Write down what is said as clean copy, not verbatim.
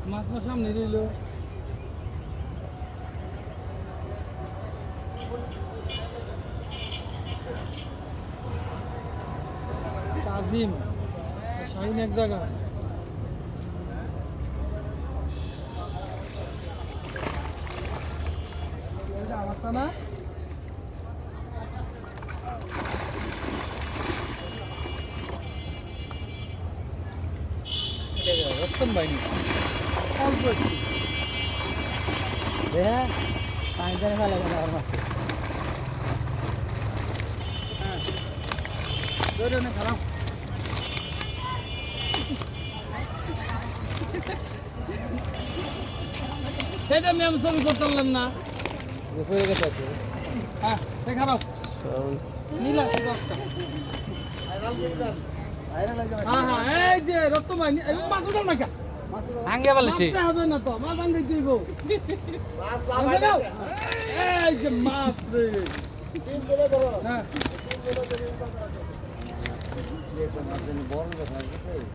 মাছ মাছ সামনে রইল তাজিম শাহিন এক জায়গা আমারটা না রস্তম বাহিনী অল্প একটু হ্যাঁ পানি টানি ফেলে গেল আমার মাছ হ্যাঁ ধরে নে খারাপ সেটা আমি ছবি করতে পারলাম না পড়ে গেছে আছে হ্যাঁ খারাপ নীলা দশটা হ্যাঁ হ্যাঁ এই যে রক্ত বাহিনী মাছ উঠাও না কে আঙ্গে বলেছি হাজার না তো মাছ আনতে কি এই যে মাছ রে হ্যাঁ